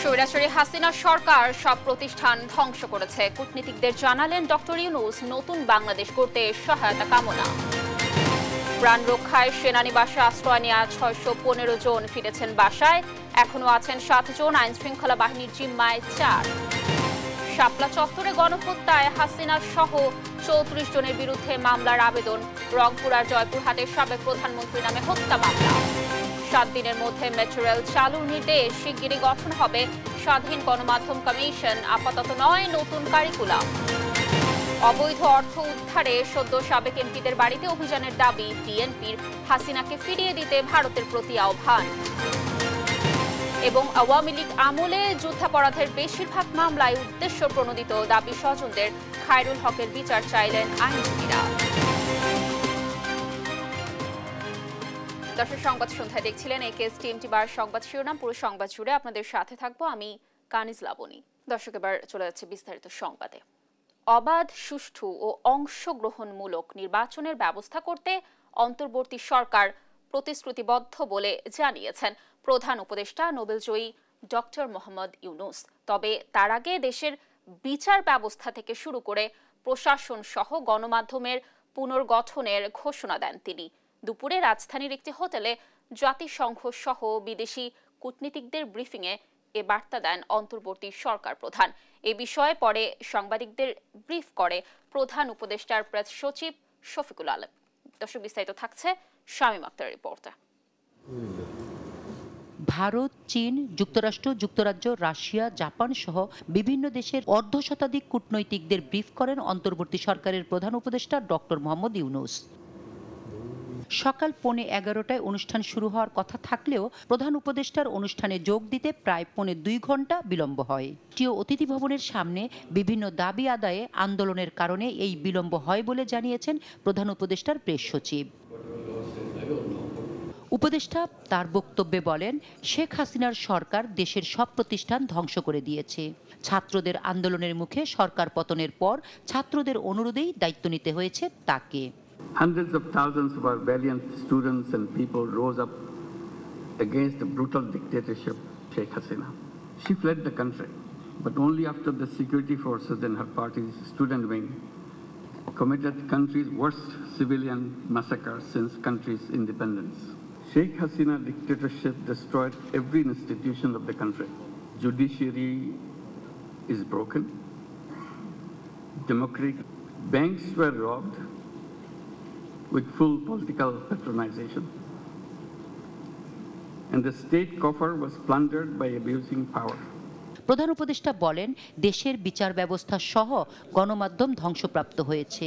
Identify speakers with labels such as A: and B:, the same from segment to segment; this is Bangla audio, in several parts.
A: স্বৈরাচারী হাসিনা সরকার সব প্রতিষ্ঠান ধ্বংস করেছে। কূটনীতিকদের জানালেন ডক্টর ইউনূস নতুন বাংলাদেশ গড়তে সহায়তা কামনা। প্রাণ রক্ষায় সেনানিবাসে আশ্রয় নেওয়া ৬১৫ জন ফিরেছেন বাসায়, এখনো আছেন ৭ জন। আইন শৃঙ্খলা বাহিনীর জিম্মায় ৪। শাপলা চত্বরে গণহত্যায় হাসিনা সহ ৩৪ জনের বিরুদ্ধে মামলার আবেদন। রংপুর আর জয়পুরহাটের সাবেক প্রধানমন্ত্রীর নামে হত্যা মামলা। ৭ দিনের মধ্যে মেট্রো রেল চালুর নির্দেশ। শিগগিরই গঠন হবে স্বাধীন গণমাধ্যম কমিশন। আপাতত নয় নতুন কারিকুলাম। অবৈধ অর্থ উদ্ধারে সদ্য সাবেক এমপিদের বাড়িতে অভিযানের দাবি বিএনপির। হাসিনাকে ফিরিয়ে দিতে ভারতের প্রতি আহ্বান। এবং আওয়ামী লীগ আমলে যুদ্ধাপরাধের বেশিরভাগ মামলায় উদ্দেশ্য প্রণোদিত দাবি স্বজনদের। খায়রুল হকের বিচার চাইলেন আইনজীবীরা। দর্শক, সংবাদ সন্ধ্যায় দেখছিলেন একেএস টিএমটি বার সংবাদ শিরোনাম। পুরো সংবাদ জুড়ে আপনাদের সাথে থাকবো আমি কানিজ লাবণী। দর্শক, এবার চলে যাচ্ছে বিস্তারিত সংবাদে। অবাধ, সুষ্ঠু ও অংশগ্রহণমূলক নির্বাচনের ব্যবস্থা করতে অন্তর্বর্তী সরকার প্রতিশ্রুতিবদ্ধ বলে জানিয়েছেন প্রধান উপদেষ্টা নোবেলজয়ী ডক্টর মোহাম্মদ ইউনূস। তবে তার আগে দেশের বিচার ব্যবস্থা থেকে শুরু করে প্রশাসন সহ গণমাধ্যমের পুনর্গঠনের ঘোষণা দেন তিনি। দুপুরে রাজধানীর একটি হোটেলে জাতিসংঘ সহ বিদেশি কূটনীতিকদের ব্রিফিংয়ে এ বার্তা দেন অন্তর্বর্তী সরকার প্রধান। এ বিষয়ে পরে সাংবাদিকদের ব্রিফ করে প্রধান উপদেষ্টার প্রেস সচিব শফিকুল আলম। দর্শক, বিস্তারিত থাকছে শামীম আক্তারের রিপোর্টে।
B: ভারত, চীন, যুক্তরাষ্ট্র, যুক্তরাজ্য, রাশিয়া, জাপান সহ বিভিন্ন দেশের অর্ধশতাধিক কূটনৈতিকদের ব্রিফ করেন অন্তর্বর্তী সরকারের প্রধান উপদেষ্টা ডক্টর মোহাম্মদ ইউনূস। সকাল 11:15টায় অনুষ্ঠান শুরু হওয়ার কথা থাকলেও প্রধান উপদেষ্টার অনুষ্ঠানে যোগ দিতে প্রায় 2.25 ঘন্টা বিলম্ব হয়। জাতীয় অতিথি ভবনের সামনে বিভিন্ন দাবি আদায়ে আন্দোলনের কারণে এই বিলম্ব হয় বলে জানিয়েছেন প্রধান উপদেষ্টার প্রেস সচিব। উপদেষ্টা তার বক্তব্যে বলেন, শেখ হাসিনার সরকার দেশের সব প্রতিষ্ঠান ধ্বংস করে দিয়েছে। ছাত্রদের আন্দোলনের মুখে সরকার পতনের পর ছাত্রদের অনুরোধেই দায়িত্ব নিতে হয়েছে তাকে।
C: Hundreds of thousands of our valiant students and people rose up against the brutal dictatorship of Sheikh Hasina. She fled the country, but only after the security forces and her party's student wing committed the country's worst civilian massacre since country's independence. Sheikh Hasina dictatorship destroyed every institution of the country. Judiciary is broken. Democratic banks were robbed with full political patronization. And the state coffer was plundered by abusing power.
B: প্রধান উপদেষ্টা বলেন, দেশের বিচার ব্যবস্থা সহ গণমাধ্যম ধ্বংসপ্রাপ্ত হয়েছে।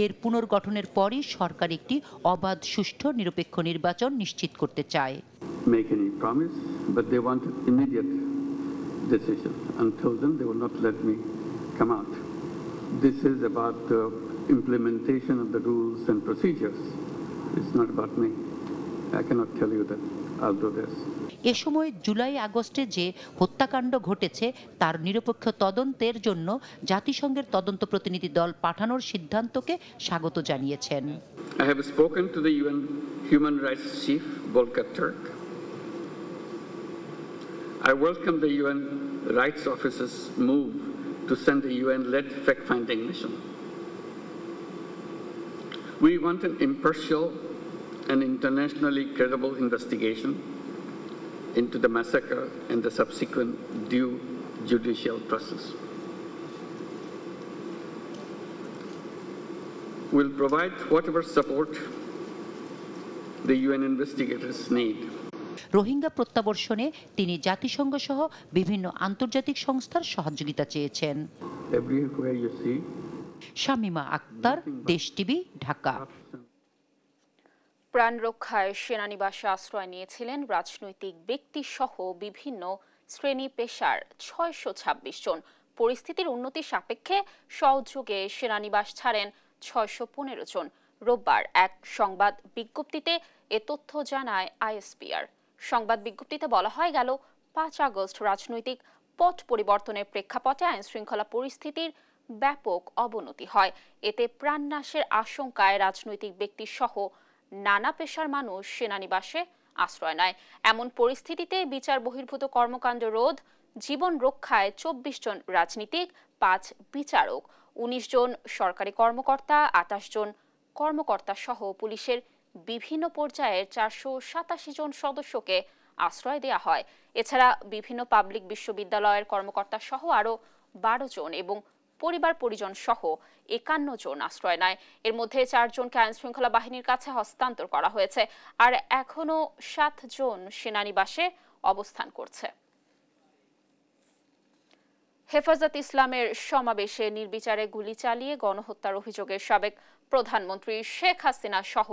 B: এর পুনর্গঠনের পরই সরকার একটি অবাধ, সুষ্ঠু, নিরপেক্ষ নির্বাচন নিশ্চিত করতে চায়।
C: Make any promise, but they want immediate decision. Until then, they will not let me come out. This is about the implementation of the rules and procedures. It's not about me. I cannot tell you that I'll do this.
B: এ সময় জুলাই আগস্টে যে হত্যাকাণ্ড ঘটেছে তার নিরপেক্ষ তদন্তের জন্য জাতিসংঘের তদন্ত প্রতিনিধি দল পাঠানোর সিদ্ধান্তকে স্বাগত জানিয়েছেন।
C: I have spoken to the UN Human Rights Chief Volker Turk. I welcome the UN Rights Office's move to send a UN-led fact-finding mission. We want an impartial and internationally credible investigation into the massacre and the subsequent due judicial process. We'll provide whatever support the UN investigators need.
B: Rohingya প্রত্যাবর্ষণে তিনি জাতিসংঘ সহ বিভিন্ন আন্তর্জাতিক সংস্থার সহযোগিতা চেয়েছেন।
C: Everywhere you see.
B: Shamima Akter, দেশ টিভি, ঢাকা।
A: প্রাণ রক্ষায় সেনানিবাসে আশ্রয় নিয়েছিলেন রাজনৈতিক ব্যক্তি সহ বিভিন্ন শ্রেণী পেশার 626 জন। পরিস্থিতির উন্নতি সাপেক্ষে সহযোগে সেনানিবাস ছাড়েন 615 জন। রোববার এক সংবাদ বিজ্ঞপ্তিতে এ তথ্য জানায় আইএসপিআর। সংবাদ বিজ্ঞপ্তিতে বলা হয়, গেল 5 আগস্ট রাজনৈতিক পট পরিবর্তনের প্রেক্ষাপটে আইন শৃঙ্খলা পরিস্থিতির ব্যাপক অবনতি হয়। এতে প্রাণনাশের আশঙ্কায় রাজনৈতিক ব্যক্তি সহ নানা পেশার মানুষ সেনানিবাসে আশ্রয় নেয়। এমন পরিস্থিতিতে বিচার বহির্ভূত কর্মকাণ্ড রোধ, জীবন রক্ষায় 24 জন রাজনীতিক, 5 বিচারক, 19 জন সরকারি কর্মকর্তা, 28 জন কর্মকর্তা সহ পুলিশের বিভিন্ন পর্যায়ের 487 জন সদস্যকে আশ্রয় দেওয়া হয়। এছাড়া বিভিন্ন পাবলিক বিশ্ববিদ্যালয়ের কর্মকর্তা সহ আরও 12 জন এবং পরিবার পরিজন সহ 51 জন আশ্রয় নেয়। এর মধ্যে 4 জনকে আইন শৃঙ্খলা বাহিনীর কাছে হস্তান্তর করা হয়েছে, আর এখনো 7 জন সেনানিবাসে অবস্থান করছে। হেফাজত ইসলামের সমাবেশে নির্বিচারে গুলি চালিয়ে গণহত্যার অভিযোগে সাবেক প্রধানমন্ত্রী শেখ হাসিনা সহ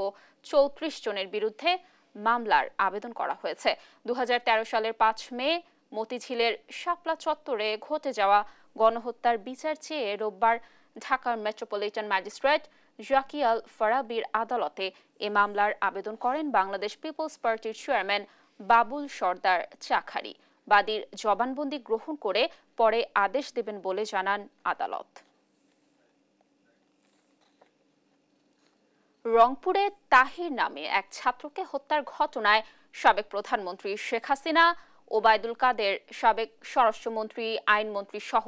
A: 34 জনের বিরুদ্ধে মামলার আবেদন করা হয়েছে। 2013 সালের 5 মে মতিঝিলের শাপলা চত্বরে ঘটে যাওয়া গণহত্যার বিচার চেয়ে রোববার ঢাকার মেট্রোপলিটন ম্যাজিস্ট্রেট জাকি আল ফারাবির আদালতে এ মামলার আবেদন করেন বাংলাদেশ পিপলস পার্টির চেয়ারম্যান বাবুল সরদার চাখারি। বাদীর জবানবন্দি গ্রহণ করে পরে আদেশ দেবেন বলে জানান আদালত। রংপুরে তাহির নামে এক ছাত্রকে হত্যার ঘটনায় সাবেক প্রধানমন্ত্রী শেখ হাসিনা, ওবায়দুল কাদের, সাবেক স্বরাষ্ট্রমন্ত্রী, আইনমন্ত্রী সহ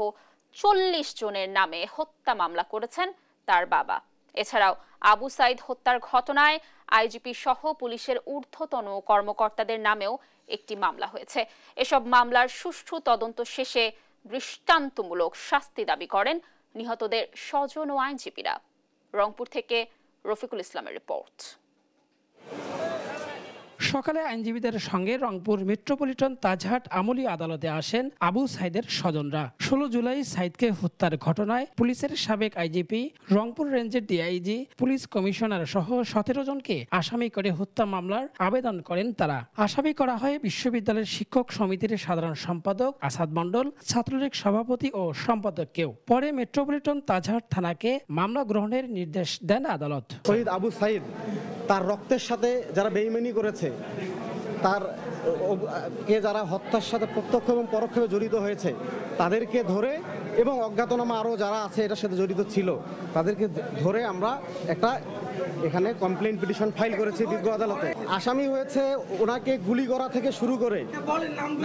A: 40 জনের নামে হত্যা মামলা করেছেন তার বাবা। এছাড়াও আবু সাইদ হত্যার ঘটনায় আইজিপি সহ পুলিশের ঊর্ধ্বতন কর্মকর্তাদের নামেও একটি মামলা হয়েছে। এসব মামলার সুষ্ঠু তদন্ত শেষে দৃষ্টান্তমূলক শাস্তি দাবি করেন নিহতদের স্বজন ও আইনজীবীরা। রংপুর থেকে রফিকুল ইসলামের রিপোর্ট।
D: সকালে আইনজীবীদের সঙ্গে রংপুর মেট্রোপলিটন তাজহাট আমলি আদালতে আসেন আবু সাইদের স্বজনরা। 16 জুলাই সাইদকে হত্যার ঘটনায় পুলিশের সাবেক আইজিপি, রংপুর রেঞ্জের ডিআইজি, পুলিশ কমিশনার সহ 17 জনকে আসামি করে হত্যা মামলার আবেদন করেন তারা। আসামি করা হয় বিশ্ববিদ্যালয়ের শিক্ষক সমিতির সাধারণ সম্পাদক আসাদ মণ্ডল, ছাত্রলীগ সভাপতি ও সম্পাদককেও। পরে মেট্রোপলিটন তাজহাট থানাকে মামলা গ্রহণের নির্দেশ দেন আদালত।
E: শহীদ আবু সাইদ তার রক্তের সাথে যারা বেইমানি করেছে, কে যারা হত্যার সাথে প্রত্যক্ষ এবং পরোক্ষভাবে জড়িত হয়েছে তাদেরকে ধরে, এবং অজ্ঞাতনামা আরও যারা আছে এটার সাথে জড়িত ছিল তাদেরকে ধরে আমরা একটা এখানে কমপ্লেইন পিটিশন ফাইল করেছি বিজ্ঞ আদালতে। আসামি হয়েছে ওনাকে গুলি করা থেকে শুরু করে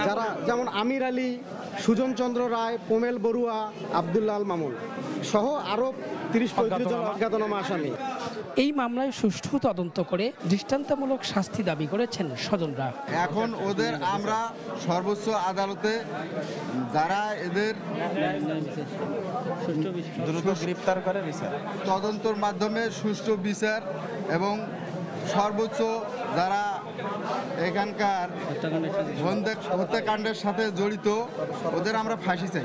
E: যারা, যেমন আমির আলী, সুজন চন্দ্র রায়, পোমেল বড়ুয়া, আব্দুল্লাহ আল মামুন সহ আরও 30-35 জন অজ্ঞাতনামা আসামি।
D: এই মামলায় সুষ্ঠু তদন্ত করে দৃষ্টান্তমূলক শাস্তি দাবি করেছেন স্বজনরা।
F: এখন ওদের আমরা সর্বোচ্চ আদালতে যারা এদের দ্রুত গ্রেফতার করে বিচার, তদন্তের মাধ্যমে সুষ্ঠু বিচার এবং সর্বোচ্চ যারা এখানকার হত্যাকাণ্ডের সাথে জড়িত ওদের আমরা ফাঁসি চাই।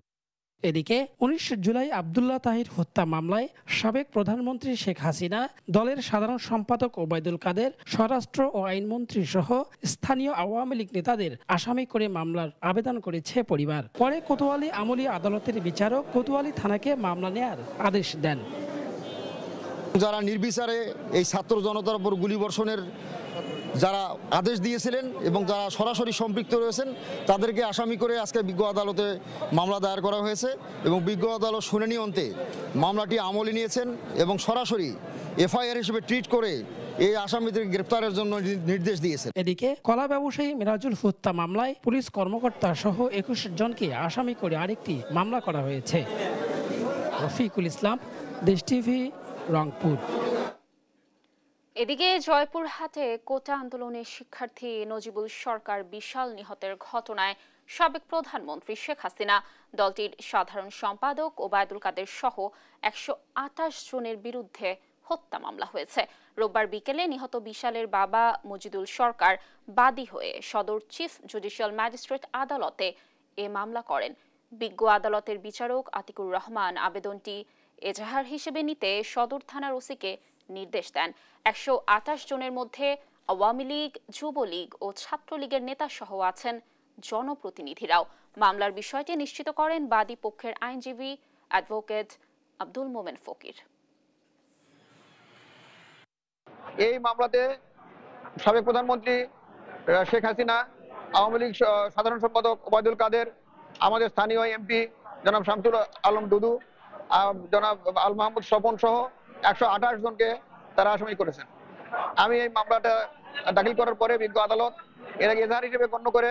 D: এদিকে 19 জুলাই আব্দুল্লাহ তাহির হত্যা মামলায় সাবেক প্রধানমন্ত্রী শেখ হাসিনা, দলের সাধারণ সম্পাদক ওবায়দুল কাদের, স্বরাষ্ট্র ও আইনমন্ত্রী সহ স্থানীয় আওয়ামী লীগ নেতাদের আসামি করে মামলার আবেদন করেছে পরিবার। পরে কোতোয়ালি আমলি আদালতের বিচারক কোতোয়ালি থানাকে মামলা নেয়ার আদেশ দেন।
G: যারা নির্বিচারে এই ছাত্র জনতার উপর গুলিবর্ষণের যারা আদেশ দিয়েছিলেন এবং যারা সরাসরি সম্পৃক্ত রয়েছেন তাদেরকে আসামি করে আজকে বিজ্ঞ আদালতে মামলা দায়ের করা হয়েছে, এবং বিজ্ঞ আদালত শুনানি অন্তে মামলাটি আমলে নিয়েছেন এবং সরাসরি এফআইআর হিসেবে ট্রিট করে এই আসামিদের গ্রেফতারের জন্য নির্দেশ দিয়েছেন।
D: এদিকে কলা ব্যবসায়ী মিরাজুল হত্যা মামলায় পুলিশ কর্মকর্তা সহ 21 জনকে আসামি করে আরেকটি মামলা করা হয়েছে। রফিকুল ইসলাম, দেশ টিভি, রংপুর।
A: এদিকে জয়পুরহাটে কোটা আন্দোলনের শিক্ষার্থী নজিবুল সরকার বিশাল নিহতের ঘটনায় সাবেক প্রধানমন্ত্রী শেখ হাসিনা, দলটির সাধারণ সম্পাদক ওবায়দুল কাদের সহ 128 জনের বিরুদ্ধে হত্যা মামলা হয়েছে। রোববার বিকেলে নিহত বিশালের বাবা মজিদুল সরকার বাদী হয়ে সদর চিফ জুডিশিয়াল ম্যাজিস্ট্রেট আদালতে এ মামলা করেন। বিজ্ঞ আদালতের বিচারক আতিকুর রহমান আবেদনটি এজাহার হিসেবে নিতে সদর থানার ওসিকে নির্দেশ দেন। 128 জনের মধ্যে আওয়ামী লীগ, যুবলীগ ও ছাত্রলীগের নেতা সহ আছেন জনপ্রতিনিধিরাও। মামলার বিষয়টি নিশ্চিত করেন বাদী পক্ষের আইনজীবী অ্যাডভোকেট আব্দুল মোমেন ফকির।
H: এই মামলাতে সাবেক প্রধানমন্ত্রী শেখ হাসিনা, আওয়ামী লীগ সাধারণ সম্পাদক ওবায়দুল কাদের, আমাদের স্থানীয় এমপি জনাব শামসুল আলম দুদু, জনাব আল মাহমুদ স্বপন সহ 128 জনকে তারা আসামি করেছেন। আমি এই মামলাটা দাখিল করার পরে বিজ্ঞ আদালত এটাকে এজাহার হিসেবে গণ্য করে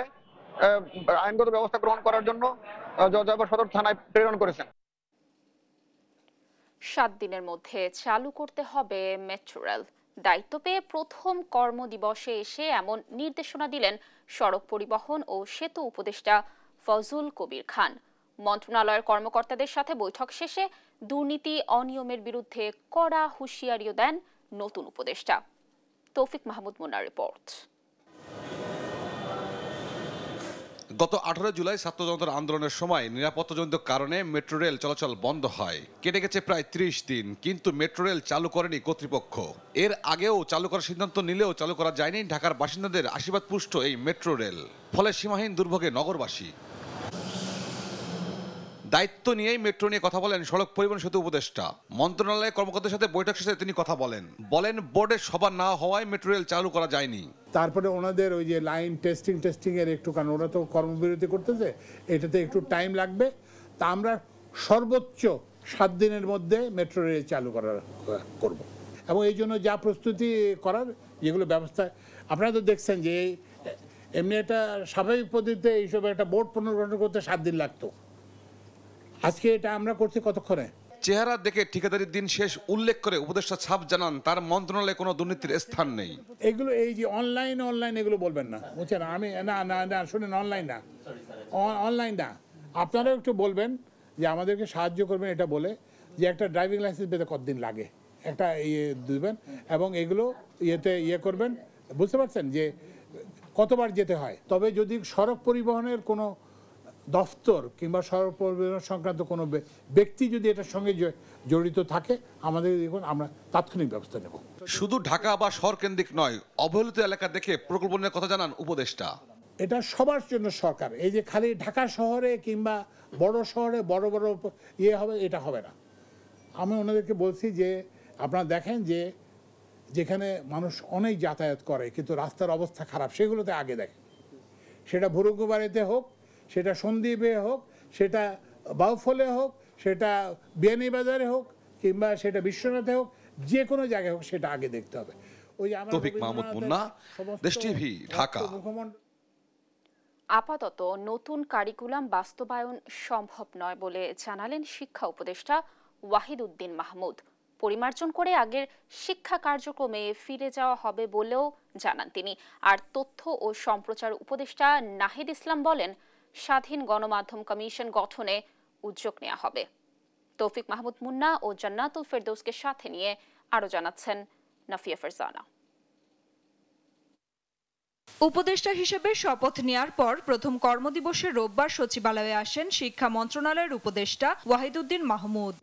H: আইনগত ব্যবস্থা গ্রহণ করার জন্য জয়পুর সদর থানায় প্রেরণ করেছেন।
A: 7 দিনের মধ্যে চালু করতে হবে মেট্রো রেল। দায়িত্ব পেয়ে প্রথম কর্মদিবসে এসে এমন নির্দেশনা দিলেন সড়ক পরিবহন ও সেতু উপদেষ্টা ফজলুল কবির খান। মন্ত্রণালয়ের কর্মকর্তাদের সাথে বৈঠক শেষে দুর্নীতি অনিয়মের বিরুদ্ধে কড়া হুঁশিয়ারিও দেন নতুন উপদেষ্টা। তৌফিক মাহমুদ মুন্নার রিপোর্ট।
I: গত 18 জুলাই ছাত্র জনতার আন্দোলনের সময় নিরাপত্তাজনিত কারণে মেট্রো রেল চলাচল বন্ধ হয়। কেটে গেছে প্রায় 30 দিন, কিন্তু মেট্রো রেল চালু করেনি কর্তৃপক্ষ। এর আগেও চালু করার সিদ্ধান্ত নিলেও চালু করা যায়নি ঢাকার বাসিন্দাদের আশীর্বাদ পুষ্ট এই মেট্রো রেল। ফলে সীমাহীন দুর্ভোগে নগরবাসী। দায়িত্ব নিয়েই মেট্রো নিয়ে কথা বলেন সড়ক পরিবহন সেতু উপদেষ্টা। মন্ত্রণালয়ের কর্মকর্তাদের সাথে বৈঠক শেষে তিনি কথা বলেন বোর্ডের সভা না হওয়ায় মেট্রো রেল চালু করা যায়নি।
J: তারপরে ওনাদের ওই যে লাইন টেস্টিং এর একটু, কারণ ওরা তো কর্মবিরতি করতেছে, এটাতে একটু টাইম লাগবে। তা আমরা সর্বোচ্চ 7 দিনের মধ্যে মেট্রো রেল চালু করব, এবং এই জন্য যা প্রস্তুতি করার যেগুলো ব্যবস্থা, আপনারা তো দেখছেন যে এমনি একটা স্বাভাবিক পদ্ধতিতে এইসব একটা বোর্ড পুনর্গঠন করতে 7 দিন লাগতো, আজকে এটা আমরা করছি কতক্ষণে।
I: চেহারা দেখে ঠিকাদারির দিন শেষ উল্লেখ করে উপদেষ্টা ছাপ জানান তার মন্ত্রণালয়ে কোনো দুর্নীতির স্থান নেই।
J: এগুলো এই যে অনলাইন এগুলো বলবেন না, বুঝছেন? আমি না শুনেন, অনলাইন না, আপনারাও একটু বলবেন যে আমাদেরকে সাহায্য করবেন এটা বলে যে একটা ড্রাইভিং লাইসেন্স পেতে কতদিন লাগে, একটা দিবেন, এবং এগুলো করবেন, বুঝতে পারছেন যে কতবার যেতে হয়। তবে যদি সড়ক পরিবহনের কোনো দফতর কিংবা সড়ক পরিবহন সংক্রান্ত কোনো ব্যক্তি যদি এটার সঙ্গে জড়িত থাকে, আমাদের দেখুন আমরা তাৎক্ষণিক ব্যবস্থা নেব।
I: শুধু ঢাকা বা শহর কেন্দ্রিক নয়, অবহেলিত এলাকা দেখে প্রকল্পনের কথা জানান উপদেষ্টা।
J: এটা সবার জন্য সরকার, এই যে খালি ঢাকা শহরে কিংবা বড় শহরে বড় হবে, এটা হবে না। আমি ওনাদেরকে বলছি যে আপনারা দেখেন যে যেখানে মানুষ অনেক যাতায়াত করে কিন্তু রাস্তার অবস্থা খারাপ, সেগুলোতে আগে দেখেন, সেটা ভুরুঙ্গবাড়িতে হোক, সেটা সন্দ্বীপে হোক, সেটা বাউফলে হোক, সেটা বিয়ানীবাজারে হোক, কিংবা সেটা বিশ্বনাথে হোক, যে কোনো জায়গায় হোক, সেটা আগে দেখতে হবে। ওই যে
I: তৌফিক মাহমুদ মুন্না, দেশ টিভি, ঢাকা।
A: আপাতত নতুন কারিকুলাম বাস্তবায়ন সম্ভব নয় বলে জানালেন শিক্ষা উপদেষ্টা ওয়াহিদ উদ্দিন মাহমুদ। পরিমার্জন করে আগের শিক্ষা কার্যক্রমে ফিরে যাওয়া হবে বলেও জানান তিনি। আর তথ্য ও সম্প্রচার উপদেষ্টা নাহিদ ইসলাম বলেন, স্বাধীন গণমাধ্যম কমিশন গঠনে উদ্যোগ নেওয়া হবে। তৌফিক মাহমুদ মুন্না ও জান্নাতুল ফেরদৌসকে সাথে নিয়ে আরো জানাচ্ছেন নাফিয়া ফারজানা।
K: উপদেষ্টা হিসেবে শপথ নেয়ার পর প্রথম কর্মদিবসে রোববার সচিবালয়ে আসেন শিক্ষা মন্ত্রণালয়ের উপদেষ্টা ওয়াহিদ উদ্দিন মাহমুদ।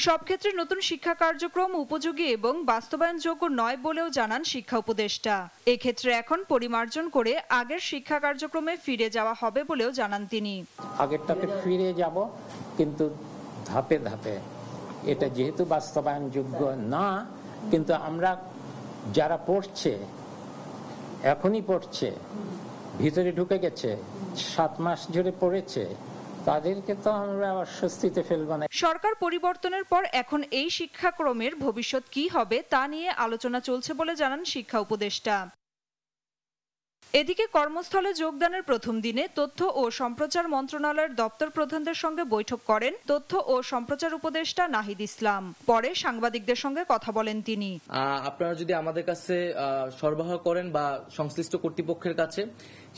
K: সব ক্ষেত্রে নতুন শিক্ষা কার্যক্রম উপযোগী এবং বাস্তবায়নযোগ্য নয় বলেও জানান শিক্ষা উপদেষ্টা। এক্ষেত্রে এখন পরিমার্জন করে আগের শিক্ষা কার্যক্রমে ফিরে যাওয়া হবে বলেও জানান তিনি।
L: আগেরটাতে ফিরে যাব, কিন্তু ধাপে ধাপে। এটা যেহেতু বাস্তবায়নযোগ্য না, কিন্তু আমরা যারা পড়ছে, এখনই পড়ছে, ভিতরে ঢুকে গেছে, 7 মাস ধরে পড়েছে, তাদেরকে তো আমরা অস্বস্তিতে ফেলব না।
K: সরকার পরিবর্তনের পর এখন এই শিক্ষাক্রমের ভবিষ্যৎ কি হবে তা নিয়ে আলোচনা চলছে বলে জানান শিক্ষা উপদেষ্টা। এদিকে কর্মস্থলে যোগদানের প্রথম দিনে তথ্য ও সম্প্রচার মন্ত্রণালয়ের দপ্তর প্রধানদের সঙ্গে বৈঠক করেন তথ্য ও সম্প্রচার উপদেষ্টা নাহিদ ইসলাম। পরে সাংবাদিকদের সঙ্গে কথা বলেন তিনি।
M: আপনারা যদি আমাদের কাছে সরবরাহ করেন বা সংশ্লিষ্ট কর্তৃপক্ষের কাছে,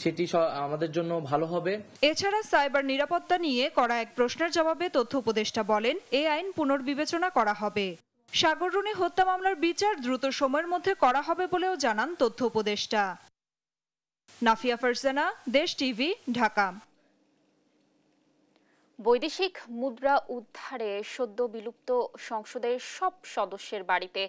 M: সেটি আমাদের জন্য ভালো হবে।
K: এছাড়া সাইবার নিরাপত্তা নিয়ে করা এক প্রশ্নের জবাবে তথ্য উপদেষ্টা বলেন, এই আইন পুনর্বিবেচনা করা হবে। সাগররুনি হত্যা মামলার বিচার দ্রুত সময়ের মধ্যে করা হবে বলেও জানান তথ্য উপদেষ্টা। নাফিয়া ফারজানা, দেশ টিভি, ঢাকা।
A: বৈদেশিক মুদ্রা উদ্ধারে সদ্য বিলুপ্ত সংসদের সব সদস্যের বাড়িতে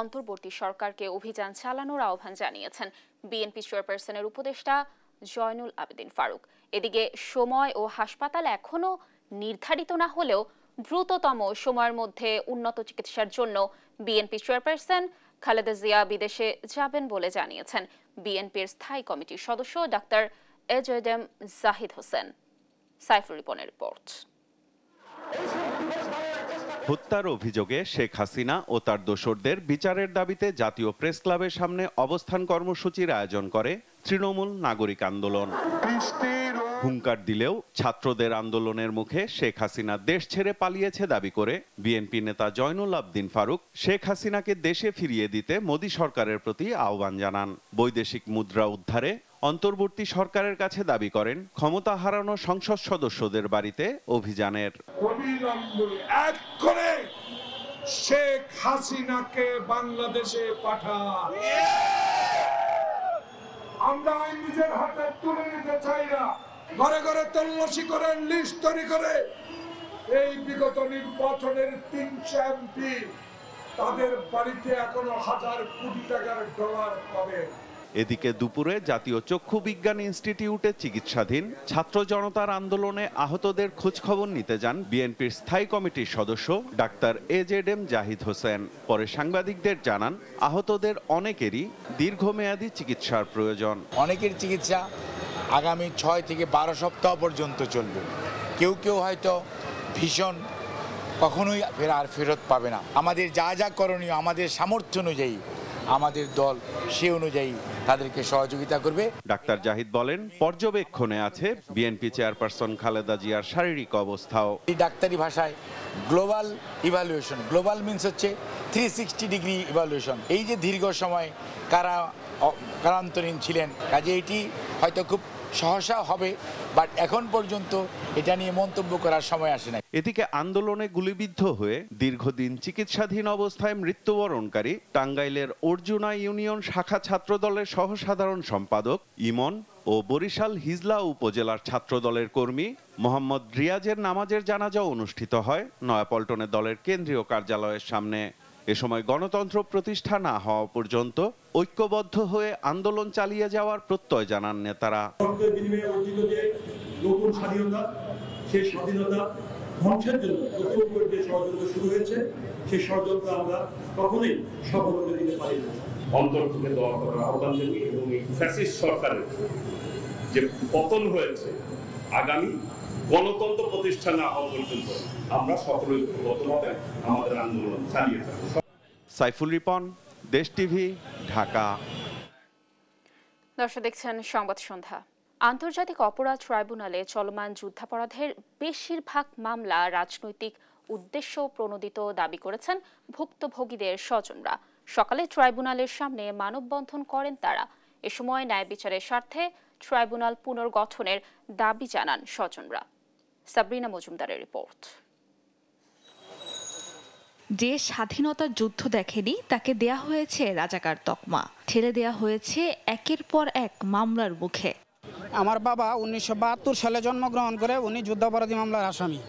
A: অন্তর্বর্তী সরকারকে অভিযান চালানোর আহ্বান জানিয়েছেন বিএনপি চেয়ারপারসনের উপদেষ্টা জয়নুল আবেদিন ফারুক। এদিকে সময় ও হাসপাতাল এখনো নির্ধারিত না হলেও দ্রুততম সময়ের মধ্যে উন্নত চিকিৎসার জন্য বিএনপি চেয়ারপারসন খালেদা জিয়া বিদেশে যাবেন বলে জানিয়েছেন বিএনপির স্থায়ী কমিটির সদস্য ডাক্তার এজেডেম জাহিদ হোসেন। সাইফুর রিপনের রিপোর্ট।
N: হত্যার অভিযোগে শেখ হাসিনা ও তার দোসরদের বিচারের দাবিতে জাতীয় প্রেস ক্লাবের সামনে অবস্থান কর্মসূচির আয়োজন করে তৃণমূল নাগরিক আন্দোলন। হুঙ্কার দিলেও ছাত্রদের আন্দোলনের মুখে শেখ হাসিনা দেশ ছেড়ে পালিয়েছে দাবি করে বিএনপি নেতা জয়নুল আবদিন ফারুক শেখ হাসিনাকে দেশে ফিরিয়ে দিতে মোদী সরকারের প্রতি আহ্বান জানান। বৈদেশিক মুদ্রা উদ্ধারে অন্তর্বর্তী সরকারের কাছে দাবি করেন ক্ষমতা হারানো সংসদ সদস্যদের বাড়িতে অভিযানের।
O: শেখ হাসিনাকে বাংলাদেশে পাঠান। আমরা নিজের হাতে তুলে নিতে চাই না। ঘরে ঘরে তল্লাশি করেন, লিস্ট তৈরি করে এই বিগত নির্বাচনের 300 এমপি তাদের বাড়িতে এখনো হাজার কোটি টাকার ডলার পাবে।
N: এদিকে দুপুরে জাতীয় চক্ষু বিজ্ঞান ইনস্টিটিউটে চিকিৎসাধীন ছাত্র জনতার আন্দোলনে আহতদের খোঁজখবর নিতে যান বিএনপির স্থায়ী কমিটির সদস্য ডাক্তার AZM জাহিদ হোসেন। পরে সাংবাদিকদের জানান আহতদের অনেকেরই দীর্ঘমেয়াদী চিকিৎসার প্রয়োজন।
P: অনেকের চিকিৎসা আগামী 6 থেকে 12 সপ্তাহ পর্যন্ত চলবে। কেউ কেউ হয়তো ভীষণ কখনোই আর ফেরত পাবে না। আমাদের যা যা করণীয় আমাদের সামর্থ্য অনুযায়ী আমাদের দল সে অনুযায়ী তাদেরকে সহযোগিতা করবে।
N: ডাক্তার জাহিদ বলেন পর্যবেক্ষণে আছে বিএনপি চেয়ারপারসন খালেদা জিয়ার শারীরিক অবস্থাও।
P: এই ডাক্তারি ভাষায় গ্লোবাল ইভ্যালুয়েশন, গ্লোবাল মিন্স হচ্ছে 360 ডিগ্রি ইভ্যালুয়েশন। এই যে দীর্ঘ সময় কারান্তরীণ ছিলেন, কাজে এটি হয়তো খুব সহসা হবে, বাট এখন পর্যন্ত এটা নিয়ে মন্তব্য করার সময় আসে না।
N: এদিকে আন্দোলনে গুলিবিদ্ধ হয়ে দীর্ঘদিন চিকিৎসাধীন অবস্থায় মৃত্যুবরণকারী টাঙ্গাইলের অর্জুনা ইউনিয়ন শাখা ছাত্রদলের সহসাধারণ সম্পাদক ইমন ও বরিশাল হিজলা উপজেলার ছাত্রদলের কর্মী মোহাম্মদ রিয়াজের নামাজের জানাজা অনুষ্ঠিত হয় নয়াপল্টনে দলের কেন্দ্রীয় কার্যালয়ের সামনে। এ সময় গণতন্ত্র প্রতিষ্ঠা না হওয়া পর্যন্ত ঐক্যবদ্ধ হয়ে আন্দোলন চালিয়ে যাওয়ার প্রত্যয় জানান নেতারা।
O: নতুন স্বাধীনতা, সেই স্বাধীনতা ধ্বংসের জন্য নতুন করে যে ষড়যন্ত্র শুরু হয়েছে, সেই ষড়যন্ত্র আমরা কখনোই সফল হতে দিতে পারি না। অন্তর থেকে দোয়া করার আহ্বান জানি এবং এই ফ্যাসিস্ট সরকারের যে পতন হয়েছে আগামী গণতন্ত্র প্রতিষ্ঠা না হওয়া পর্যন্ত আমরা সকলে ঐক্যবদ্ধভাবে আমাদের আন্দোলন চালিয়ে যাব।
N: সাইফুল রিপন, দেশ টিভি, ঢাকা।
A: দর্শক দেখছেন সংবাদ সন্ধ্যা। আন্তর্জাতিক অপরাধ ট্রাইব্যুনালে চলমান যুদ্ধাপরাধের বেশিরভাগ মামলা রাজনৈতিক উদ্দেশ্য প্রণোদিত দাবি করেছেন ভুক্তভোগীদের স্বজনরা। সকালে ট্রাইব্যুনালের সামনে মানববন্ধন করেন তারা। এ সময় ন্যায় বিচারের স্বার্থে ট্রাইব্যুনাল পুনর্গঠনের দাবি জানান স্বজনরা। সাবরিনা মজুমদারের রিপোর্ট।
K: যে স্বাধীনতার যুদ্ধ দেখেনি তাকে দেয়া হয়েছে রাজাকার তকমা, ঠেলে দেয়া হয়েছে একের পর এক মামলার মুখে।
Q: আমার বাবা 1972 সালে জন্মগ্রহণ করে, উনি যুদ্ধাপরাধী মামলার আসামি।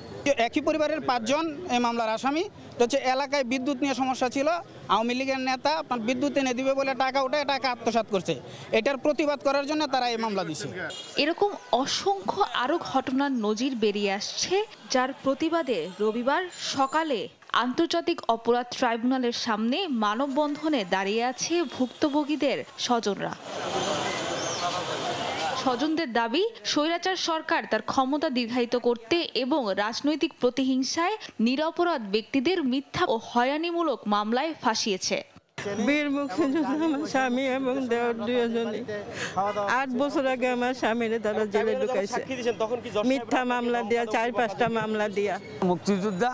Q: একই পরিবারের 5 জন এই মামলার আসামি। তো হচ্ছে এলাকায় বিদ্যুৎ নিয়ে সমস্যা ছিল, আওয়ামী লীগের নেতা আপনার বিদ্যুৎ এনে দিবে বলে টাকা উঠে টাকা আত্মসাৎ করছে, এটার প্রতিবাদ করার জন্য তারা এই মামলা দিছে।
K: এরকম অসংখ্য আরো ঘটনার নজির বেরিয়ে আসছে, যার প্রতিবাদে রবিবার সকালে আন্তর্জাতিক অপরাধ ট্রাইব্যুনালের সামনে মানববন্ধনে দাঁড়িয়ে আছে ভুক্তভোগীদের স্বজনরা। স্বজনদের দাবি, স্বৈরাচার সরকার তার ক্ষমতা দীর্ঘায়িত করতে এবং রাজনৈতিক প্রতিহিংসায় নিরপরাধ ব্যক্তিদের মিথ্যা ও হয়রানিমূলক মামলায় ফাঁসিয়েছে।
R: বীর মুক্তিযোদ্ধা আমার স্বামী এবং দেওর দুজনই 8 বছর আগে আমার স্বামীরে তারা জেলে ঢুকাইছে মিথ্যা মামলা দিয়া, 4-5টা মামলা দিয়া।
S: মুক্তিযোদ্ধা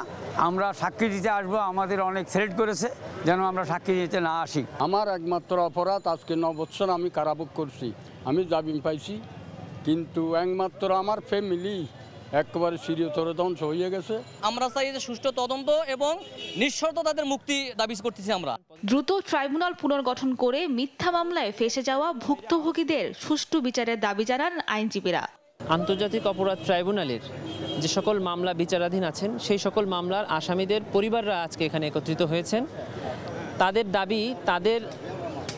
S: আমরা সাক্ষী দিতে আসবো, আমাদের অনেক থ্রেট করেছে যেন আমরা সাক্ষী দিতে না আসি।
T: আমার একমাত্র অপরাধ আজকে 9 বছর আমি কারাভোগ করছি, আমি জামিন পাইছি, কিন্তু একমাত্র আমার ফ্যামিলি একেবারে চিরতরে ধ্বংস হয়ে গেছে।
U: আমরা চাই যে সুষ্ঠু তদন্ত এবং নিঃশর্ত তাদের মুক্তি দাবি করতেছি আমরা।
K: দ্রুত ট্রাইব্যুনাল পুনর্গঠন করে মিথ্যা মামলায় ফেঁসে যাওয়া ভুক্তভোগীদের সুষ্ঠু বিচারের দাবি জানান আইনজীবীরা।
V: আন্তর্জাতিক অপরাধ ট্রাইব্যুনালের যে সকল মামলা বিচারাধীন আছেন সেই সকল মামলার আসামিদের পরিবাররা আজকে এখানে একত্রিত হয়েছেন। তাদের দাবি, তাদের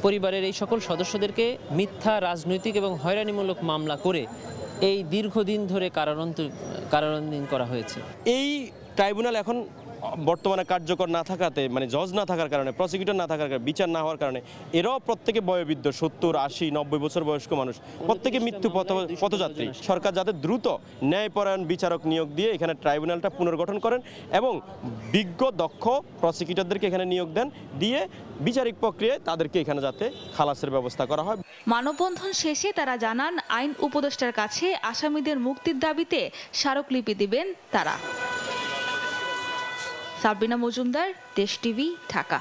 V: পরিবারের এই সকল সদস্যদেরকে মিথ্যা রাজনৈতিক এবং হয়রানিমূলক মামলা করে এই দীর্ঘদিন ধরে কারারুদ্ধ করা হয়েছে।
U: এই ট্রাইব্যুনাল এখন
B: বর্তমানে কার্যকর না থাকাতে, মানে জজ না থাকার কারণে, প্রসিকিউটর না থাকার কারণে, বিচার না হওয়ার কারণে এরাও প্রত্যেকে বয়োবৃদ্ধ, 70, 80, 90 বছর বয়স্ক মানুষ, প্রত্যেকে মৃত্যু পথযাত্রী। সরকার যাতে দ্রুত ন্যায়পরায়ণ বিচারক নিয়োগ দিয়ে এখানে ট্রাইব্যুনালটা পুনর্গঠন করেন এবং বিজ্ঞ দক্ষ প্রসিকিউটরদেরকে এখানে নিয়োগ দেন, দিয়ে বিচারিক প্রক্রিয়ায় তাদেরকে এখানে যাতে খালাসের ব্যবস্থা করা হয়।
K: মানববন্ধন শেষে তারা জানান আইন উপদেষ্টার কাছে আসামিদের মুক্তির দাবিতে স্মারকলিপি দিবেন তারা। সাবরিনা মজুমদার, দেশ টিভি, ঢাকা।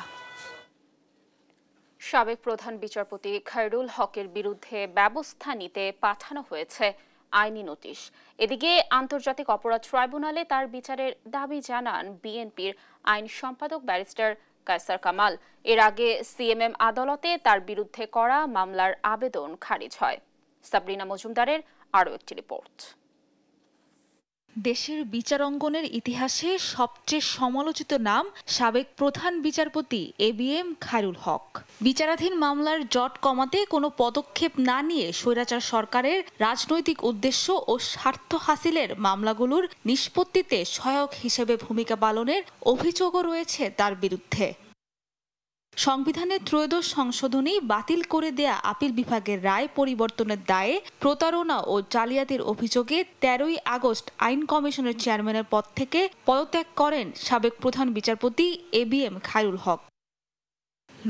A: সাবেক প্রধান বিচারপতি খায়রুল হকের বিরুদ্ধে ব্যবস্থা নিতে পাঠানো হয়েছে আইনি নোটিশ। এদিকে আন্তর্জাতিক অপরাধ ট্রাইব্যুনালে তার বিচারের দাবি জানান বিএনপির আইন সম্পাদক ব্যারিস্টার কায়সার কামাল। এর আগে সিএমএম আদালতে তার বিরুদ্ধে করা মামলার আবেদন খারিজ হয়। সাবরিনা মজুমদারের আরও একটি রিপোর্ট।
K: দেশের বিচারাঙ্গনের ইতিহাসে সবচেয়ে সমালোচিত নাম সাবেক প্রধান বিচারপতি এবিএম খায়রুল হক। বিচারাধীন মামলার জট কমাতে কোনো পদক্ষেপ না নিয়ে স্বৈরাচার সরকারের রাজনৈতিক উদ্দেশ্য ও স্বার্থ হাসিলের মামলাগুলোর নিষ্পত্তিতে সহায়ক হিসেবে ভূমিকা পালনের অভিযোগও রয়েছে তার বিরুদ্ধে। সংবিধানের ত্রয়োদশ সংশোধনী বাতিল করে দেয়া আপিল বিভাগের রায় পরিবর্তনের দায়ে প্রতারণা ও জালিয়াতির অভিযোগে 13ই আগস্ট আইন কমিশনের চেয়ারম্যানের পদ থেকে পদত্যাগ করেন সাবেক প্রধান বিচারপতি এবিএম খায়রুল হক।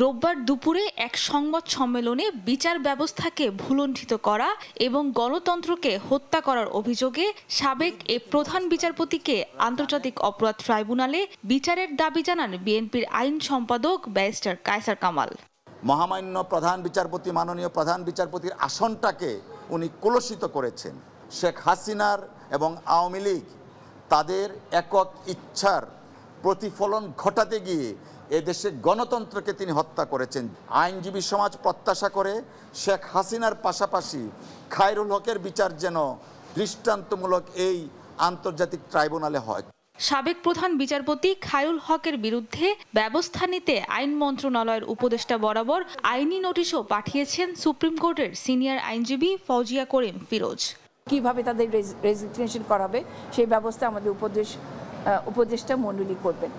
K: রোববার দুপুরে এক সংবাদ সম্মেলনে বিচার ব্যবস্থাকে ভুলণ্ঠিত করা এবং গণতন্ত্রকে হত্যা করার অভিযোগে সাবেক এ প্রধান বিচারপতিকে আন্তর্জাতিক অপরাধ ট্রাইব্যুনালে বিচারের দাবি জানান বিএনপির আইন সম্পাদক ব্যারিস্টার কায়সার কামাল।
C: মহামান্য প্রধান বিচারপতি, মাননীয় প্রধান বিচারপতির আসনটাকে উনি কলুষিত করেছেন। শেখ হাসিনার এবং আওয়ামী লীগ তাদের একক ইচ্ছার প্রতিফলন ঘটাতে গিয়ে এদেশে গণতন্ত্রকে তিনি হত্যা করেছেন। আইনজীবী সমাজ প্রত্যাশা করে শেখ হাসিনার পাশাপাশি খায়রুল হকের বিচার যেন দৃষ্টান্তমূলক এই আন্তর্জাতিক ট্রাইব্যুনালে হয়।
K: সাবেক প্রধান বিচারপতি খায়রুল হকের বিরুদ্ধে ব্যবস্থা নিতে আইন মন্ত্রণালয়ের উপদেষ্টা বরাবর আইনি নোটিশও পাঠিয়েছেন সুপ্রিম কোর্টের সিনিয়র আইনজীবী ফৌজিয়া করিম ফিরোজ।
W: কিভাবে তাদের রেজিগনেশন করাবে সেই ব্যবস্থা আমাদের উপদেষ্টা মণ্ডলী করবেন।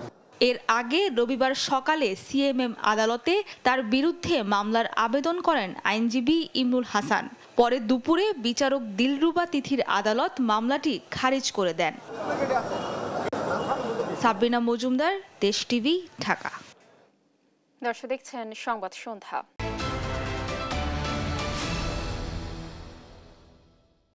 K: এর আগে রবিবার সকালে সিএমএম আদালতে তার বিরুদ্ধে মামলার আবেদন করেন আইনজীবী ইমরুল হাসান। পরে দুপুরে বিচারক দিলরুবা তিথির আদালত মামলাটি খারিজ করে দেন। সাবরিনা মজুমদার, দেশ টিভি, ঢাকা।
A: দর্শক দেখছেন সংবাদ সন্ধ্যা।